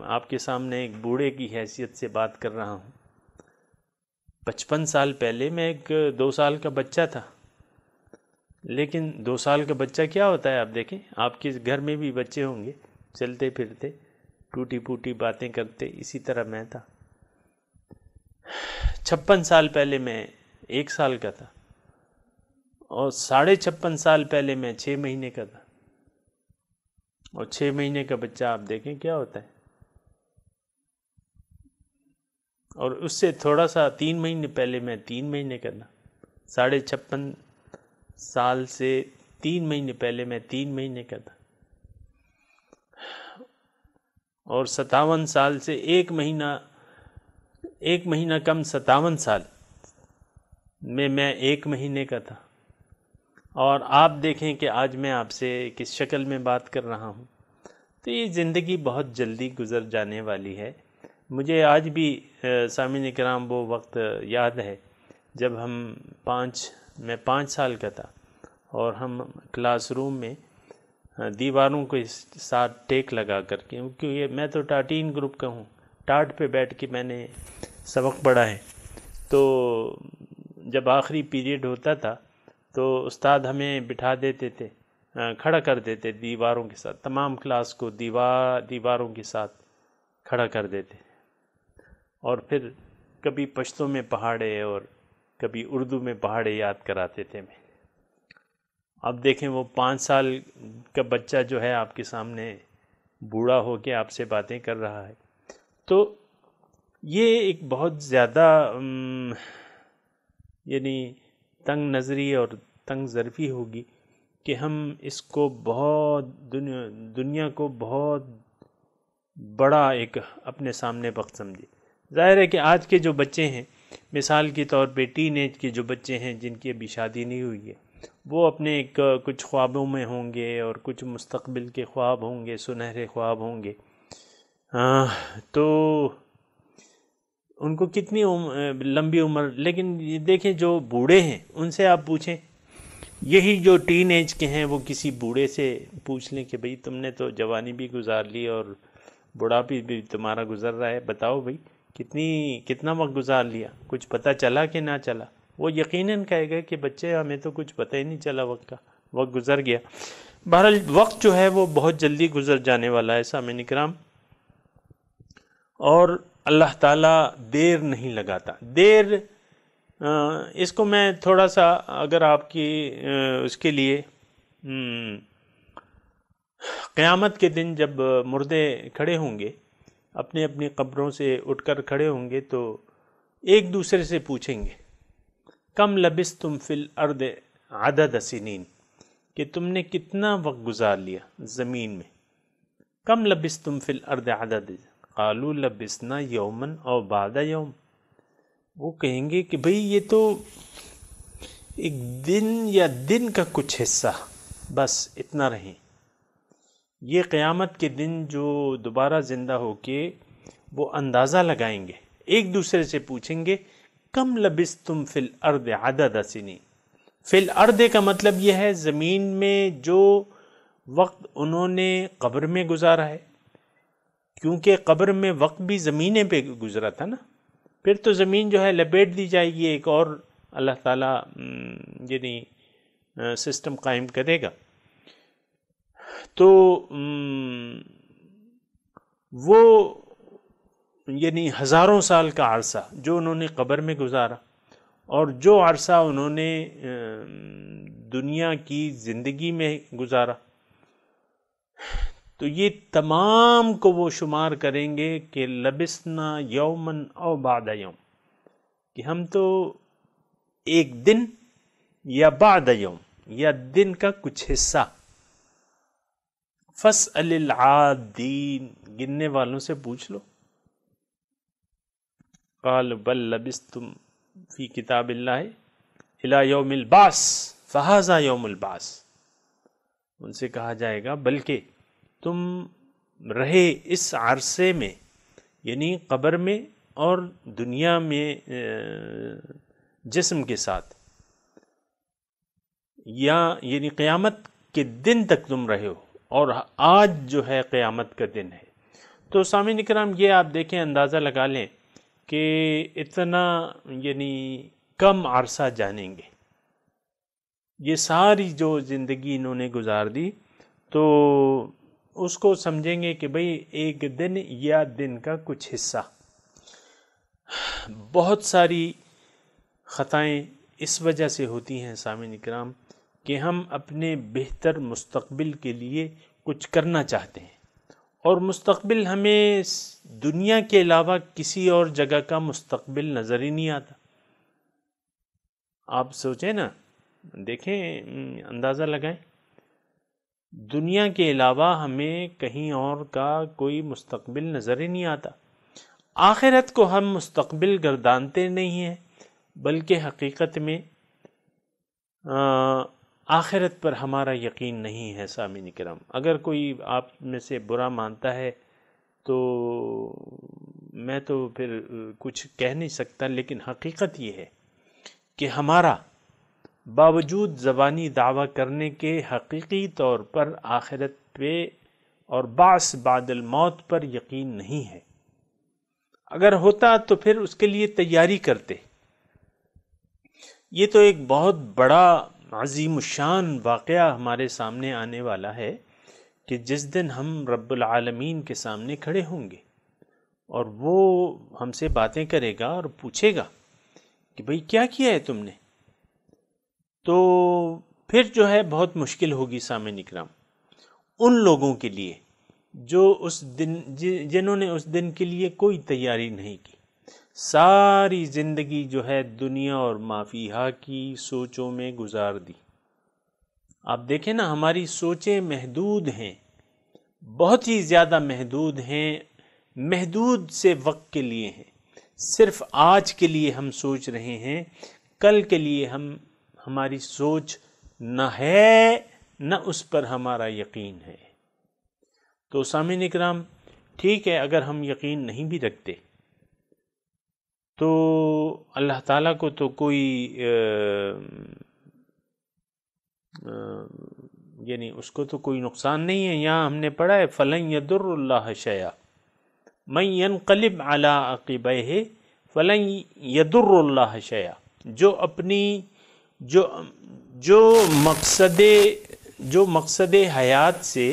آپ کے سامنے ایک بوڑھے کی حیثیت سے بات کر رہا ہوں۔ 55 سال پہلے میں ایک 2 سال کا بچہ تھا، لیکن 2 سال کا بچہ کیا ہوتا ہے آپ دیکھیں، آپ کے گھر میں بھی بچے ہوں گے چلتے پھرتے، ٹوٹی پوٹی باتیں کرتے، اسی طرح میں تھا۔ 56 سال پہلے میں 1 سال کا تھا، اور 56.5 سال پہلے میں 6 مہینے کا تھا، اور 6 مہینے کا بچہ آپ دیکھیں کیا ہوتا ہے۔ اور اس سے تھوڑا سا 3 مہینے پہلے میں 3 مہینے کا تھا، 56.5 سال سے 3 مہینے پہلے میں 3 مہینے کا تھا، اور 57 سال سے 1 مہینہ کم 57 سال میں 1 مہینے کا تھا۔ اور آپ دیکھیں کہ آج میں آپ سے کس شکل میں بات کر رہا ہوں۔ تو یہ زندگی بہت جلدی گزر جانے والی ہے۔ مجھے آج بھی سامعین کرام وہ وقت یاد ہے جب میں 5 سال کا تھا، اور ہم کلاس روم میں دیواروں کے ساتھ ٹیک لگا کر کے، کیونکہ میں تو ٹاٹین گروپ کا ہوں، ٹاٹ پہ بیٹھ کے میں نے سبق پڑھا ہے، تو جب آخری پیریڈ ہوتا تھا تو استاد ہمیں بٹھا دیتے تھے، کھڑا کر دیتے دیواروں کے ساتھ، تمام کلاس کو دیواروں کے ساتھ کھڑا کر دیتے، اور پھر کبھی پشتو میں پہاڑے اور کبھی اردو میں پہاڑے یاد کراتے تھے میں۔ اب دیکھیں وہ 5 سال کا بچہ جو ہے آپ کے سامنے بوڑھا ہو کے آپ سے باتیں کر رہا ہے، تو یہ ایک بہت زیادہ یعنی تنگ نظری اور تنگ ظرفی ہوگی کہ ہم اس کو بہت دنیا کو بہت بڑا ایک اپنے سامنے وقت سمجھے۔ ظاہر ہے کہ آج کے جو بچے ہیں، مثال کے طور پہ ٹین ایج کے جو بچے ہیں جن کی ابھی شادی نہیں ہوئی ہے، وہ اپنے کچھ خوابوں میں ہوں گے، اور کچھ مستقبل کے خواب ہوں گے، سنہرے خواب ہوں گے، تو ان کو کتنی لمبی عمر۔ لیکن یہ دیکھیں جو بوڑھے ہیں ان سے آپ پوچھیں، یہی جو ٹین ایج کے ہیں وہ کسی بوڑھے سے پوچھ لیں کہ بھئی تم نے تو جوانی بھی گزار لی اور بڑھاپی بھی تمہارا گزر رہا ہے، بتاؤ بھئی کتنا وقت گزار لیا، کچھ پتہ چلا کہ نہ چلا؟ وہ یقیناً کہے گا کہ بچے ہمیں تو کچھ پتہ ہی نہیں چلا، وقت گزر گیا۔ بہرحال وقت جو ہے وہ بہت جلدی گزر جانے والا ہے سامعین کرام، اور اللہ تعالیٰ دیر نہیں لگاتا۔ اس کو میں تھوڑا سا اگر آپ کی اس کے لیے قیامت کے دن جب مردے کھڑے ہوں گے، اپنی اپنی قبروں سے اٹھ کر کھڑے ہوں گے، تو ایک دوسرے سے پوچھیں گے کم لبثتم فی الارض عدد سنین، کہ تم نے کتنا وقت گزار لیا زمین میں. کم لبثتم فی الارض عدد، قالوا لبثنا یوما او بعد یوم. وہ کہیں گے کہ بھئی یہ تو ایک دن یا دن کا کچھ حصہ، بس اتنا رہیں. یہ قیامت کے دن جو دوبارہ زندہ ہو کے وہ اندازہ لگائیں گے، ایک دوسرے سے پوچھیں گے کم لبثتم فی الارض عدد سنین. فی الارض کا مطلب یہ ہے زمین میں جو وقت انہوں نے قبر میں گزارا ہے، کیونکہ قبر میں وقت بھی زمینیں پہ گزرا تھا نا. پھر تو زمین جو ہے لپیٹ دی جائے گی، ایک اور اللہ تعالیٰ یعنی سسٹم قائم کرے گا. تو وہ یعنی ہزاروں سال کا عرصہ جو انہوں نے قبر میں گزارا اور جو عرصہ انہوں نے دنیا کی زندگی میں گزارا، تو یہ تمام کو وہ شمار کریں گے کہ لبثنا یومن او بعد یوم، کہ ہم تو ایک دن یا بعد یوم یا دن کا کچھ حصہ. فاسأل العادین، گننے والوں سے پوچھ لو. قال بل لبثتم فی کتاب اللہ الی یوم البعث فہذا یوم البعث. ان سے کہا جائے گا بلکہ تم رہے اس عرصے میں، یعنی قبر میں اور دنیا میں جسم کے ساتھ، یا یعنی قیامت کے دن تک تم رہے ہو، اور آج جو ہے قیامت کا دن ہے. تو سامعین کرام یہ آپ دیکھیں، اندازہ لگا لیں کہ اتنا یعنی کم عرصہ جانیں گے. یہ ساری جو زندگی انہوں نے گزار دی تو اس کو سمجھیں گے کہ بھئی ایک دن یا دن کا کچھ حصہ. بہت ساری خطائیں اس وجہ سے ہوتی ہیں سامعین کرام کہ ہم اپنے بہتر مستقبل کے لیے کچھ کرنا چاہتے ہیں، اور مستقبل ہمیں دنیا کے علاوہ کسی اور جگہ کا مستقبل نظر ہی نہیں آتا. آپ سوچیں نا، دیکھیں، اندازہ لگائیں، دنیا کے علاوہ ہمیں کہیں اور کا کوئی مستقبل نظر ہی نہیں آتا. آخرت کو ہم مستقبل گردانتے نہیں ہیں، بلکہ حقیقت میں آخرت پر ہمارا یقین نہیں ہے. سامعین کرام، اگر کوئی آپ میں سے برا مانتا ہے تو میں تو پھر کچھ کہہ نہیں سکتا، لیکن حقیقت یہ ہے کہ ہمارا باوجود زبانی دعویٰ کرنے کے حقیقی طور پر آخرت پہ اور بعث بعد الموت پر یقین نہیں ہے. اگر ہوتا تو پھر اس کے لیے تیاری کرتے. یہ تو ایک بہت بڑا عظیم الشان واقعہ ہمارے سامنے آنے والا ہے کہ جس دن ہم رب العالمین کے سامنے کھڑے ہوں گے اور وہ ہم سے باتیں کرے گا اور پوچھے گا کہ بھئی کیا کیا ہے تم نے. تو پھر جو ہے بہت مشکل ہوگی سامعین اکرام ان لوگوں کے لیے جو اس دن جنہوں نے اس دن کے لیے کوئی تیاری نہیں کی. ساری زندگی جو ہے دنیا اور ما فیہا کی سوچوں میں گزار دی. آپ دیکھیں نا، ہماری سوچیں محدود ہیں، بہت ہی زیادہ محدود ہیں، محدود سے وقت کے لیے ہیں. صرف آج کے لیے ہم سوچ رہے ہیں، کل کے لیے ہماری سوچ نہ ہے، نہ اس پر ہمارا یقین ہے. تو سامعین اکرام، ٹھیک ہے، اگر ہم یقین نہیں بھی رکھتے تو اللہ تعالیٰ کو تو کوئی یعنی اس کو تو کوئی نقصان نہیں ہے. یہاں ہم نے پڑھا ہے فَلَن يَضُرُّ اللَّهَ شَيْئًا مَن يَنقَلِبْ عَلَىٰ عَقِبَيْهِ فَلَن يَضُرُّ اللَّهَ شَيْئًا. جو مقصد حیات سے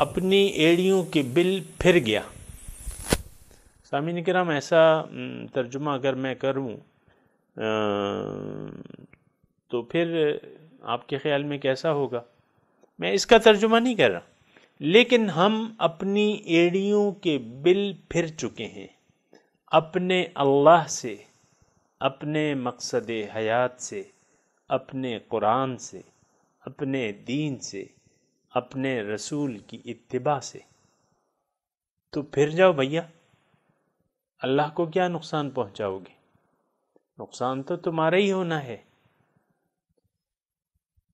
اپنی ایڑیوں کے بل پھر گیا. سامعین کرام، ایسا ترجمہ اگر میں کروں تو پھر آپ کے خیال میں کیسا ہوگا؟ میں اس کا ترجمہ نہیں کر رہا، لیکن ہم اپنی ایڑیوں کے بل پھر چکے ہیں اپنے اللہ سے، اپنے مقصد حیات سے، اپنے قرآن سے. اپنے دین سے، اپنے رسول کی اتباع سے، تو پھر جاؤ بھیا، اللہ کو کیا نقصان پہنچاؤ گے؟ نقصان تو تمہارا ہی ہونا ہے۔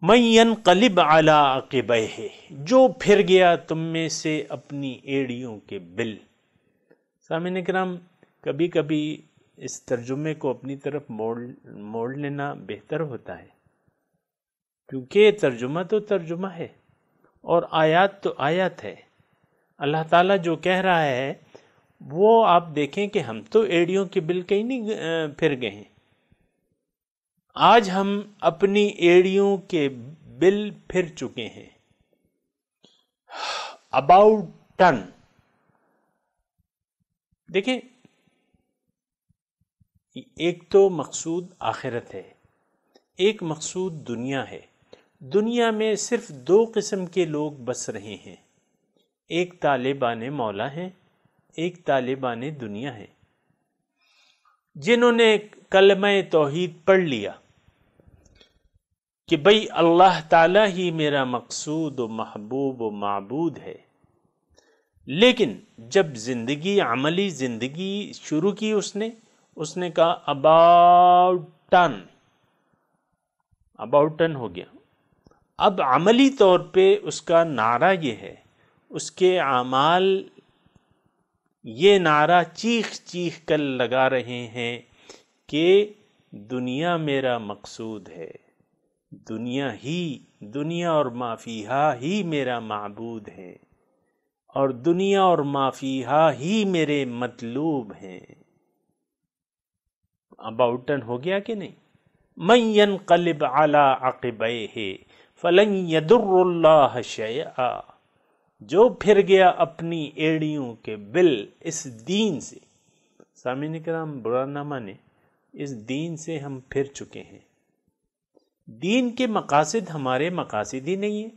مَن يَنْقَلِبْ عَلَىٰ عَقِبَيْهِ، جو پھر گیا تم میں سے اپنی ایڑیوں کے بل۔ سامعین کرام، کبھی کبھی اس ترجمے کو اپنی طرف موڑ لینا بہتر ہوتا ہے، کیونکہ ترجمہ تو ترجمہ ہے اور آیات تو آیات ہے۔ اللہ تعالیٰ جو کہہ رہا ہے وہ آپ دیکھیں کہ ہم تو ایڑیوں کے بل کہیں نہیں پھر گئے ہیں، آج ہم اپنی ایڑیوں کے بل پھر چکے ہیں۔ about ٹن، دیکھیں ایک تو مقصود آخرت ہے، ایک مقصود دنیا ہے۔ دنیا میں صرف دو قسم کے لوگ بس رہے ہیں، ایک طالبان مولا ہیں، ایک طالبان دنیا ہیں، جنہوں نے کلمہ توحید پڑھ لیا کہ بھئی اللہ تعالیٰ ہی میرا مقصود و محبوب و معبود ہے، لیکن جب عملی زندگی شروع کی اس نے کہا about ٹن ہو گیا۔ اب عملی طور پہ اس کا نعرہ یہ ہے، اس کے اعمال یہ نعرہ چیخ چیخ کر لگا رہے ہیں کہ دنیا میرا مقصود ہے، دنیا اور ما فیہا ہی میرا معبود ہے، اور دنیا اور ما فیہا ہی میرے مطلوب ہیں۔ about ٹن ہو گیا کہ نہیں؟ من ينقلب على عقبیہ فلن يضر اللہ شیئا، جو پھر گیا اپنی ایڑیوں کے بل اس دین سے۔ سامعین کرام، برا نہ مانے، اس دین سے ہم پھر چکے ہیں۔ دین کے مقاصد ہمارے مقاصد ہی نہیں ہیں،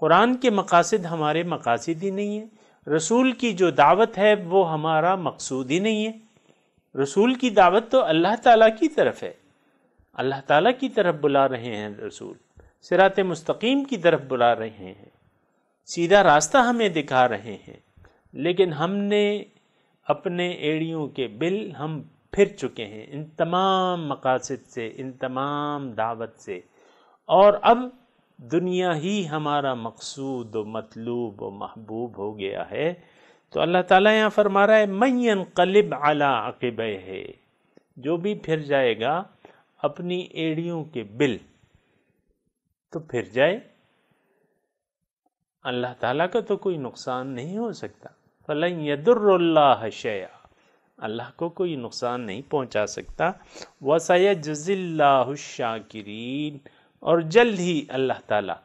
قرآن کے مقاصد ہمارے مقاصد ہی نہیں ہیں، رسول کی جو دعوت ہے وہ ہمارا مقصود ہی نہیں ہے۔ رسول کی دعوت تو اللہ تعالیٰ کی طرف ہے، اللہ تعالیٰ کی طرف بلا رہے ہیں، رسول صراط مستقیم کی طرف بلا رہے ہیں، سیدھا راستہ ہمیں دکھا رہے ہیں، لیکن ہم نے اپنے ایڑیوں کے بل ہم پھر چکے ہیں ان تمام مقاصد سے، ان تمام دعوت سے، اور اب دنیا ہی ہمارا مقصود و مطلوب و محبوب ہو گیا ہے۔ تو اللہ تعالیٰ یہاں فرما رہا ہے من ينقلب علی عقبیہ، جو بھی پھر جائے گا اپنی ایڑیوں کے بل، تو پھر جائے، اللہ تعالیٰ کا تو کوئی نقصان نہیں ہو سکتا۔ فلن يضر اللہ شیئا، اللہ کو کوئی نقصان نہیں پہنچا سکتا۔ وَسَيَجْزِي اللَّهُ الشَّاكِرِينَ، اور جلد ہی اللہ تعالیٰ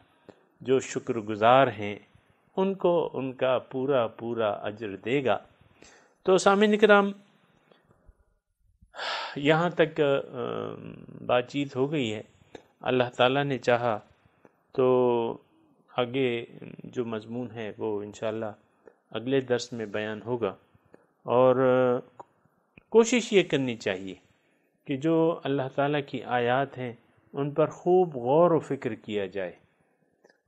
جو شکر گزار ہیں ان کو ان کا پورا پورا اجر دے گا۔ تو سامعین کرام، یہاں تک بات چیت ہو گئی ہے۔ اللہ تعالیٰ نے چاہا تو آگے جو مضمون ہے وہ انشاءاللہ اگلے درس میں بیان ہوگا، اور کوشش یہ کرنی چاہیے کہ جو اللہ تعالیٰ کی آیات ہیں ان پر خوب غور و فکر کیا جائے۔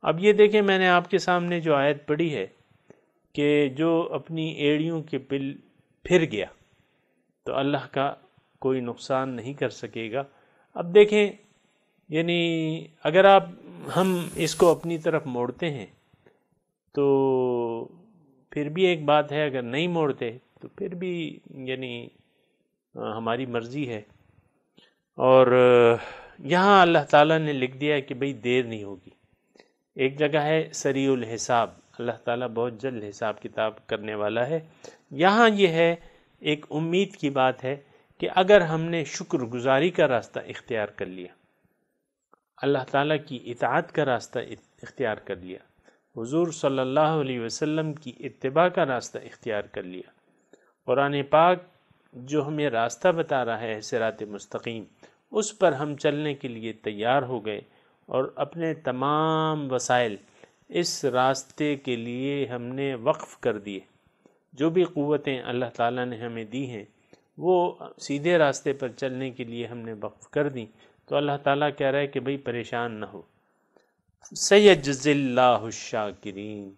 اب یہ دیکھیں، میں نے آپ کے سامنے جو آیت پڑھی ہے کہ جو اپنی ایڑیوں کے بل پھر گیا تو اللہ کا کوئی نقصان نہیں کر سکے گا۔ اب دیکھیں، یعنی اگر ہم اس کو اپنی طرف موڑتے ہیں تو پھر بھی ایک بات ہے، اگر نہیں موڑتے تو پھر بھی یعنی ہماری مرضی ہے۔ اور یہاں اللہ تعالیٰ نے لکھ دیا ہے کہ بھئی دیر نہیں ہوگی۔ ایک جگہ ہے سریع الحساب، اللہ تعالیٰ بہت جلد حساب کتاب کرنے والا ہے۔ یہاں یہ ہے، ایک امید کی بات ہے کہ اگر ہم نے شکر گزاری کا راستہ اختیار کر لیا، اللہ تعالیٰ کی اطاعت کا راستہ اختیار کر لیا، حضور صلی اللہ علیہ وسلم کی اتباع کا راستہ اختیار کر لیا، قرآن پاک جو ہمیں راستہ بتا رہا ہے صراط مستقیم، اس پر ہم چلنے کے لیے تیار ہو گئے، اور اپنے تمام وسائل اس راستے کے لیے ہم نے وقف کر دیے۔ جو بھی قوتیں اللہ تعالیٰ نے ہمیں دی ہیں وہ سیدھے راستے پر چلنے کے لیے ہم نے وقف کر دیں، تو اللہ تعالیٰ کہہ رہا ہے کہ بھئی پریشان نہ ہو، سیجزی اللہ الشاکرین،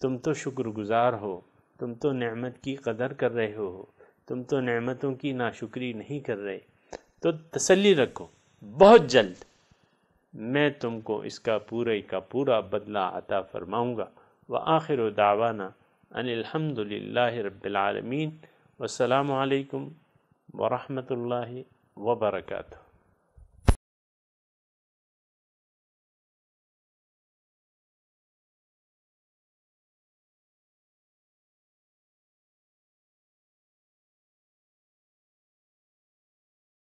تم تو شکر گزار ہو، تم تو نعمت کی قدر کر رہے ہو، تم تو نعمتوں کی ناشکری نہیں کر رہے، تو تسلی رکھو، بہت جلد میں تم کو اس کا پورے کا پورا بدلہ عطا فرماؤں گا۔ وآخر دعوانا ان الحمد للہ رب العالمین، والسلام علیکم ورحمۃ اللہ وبرکاتہ۔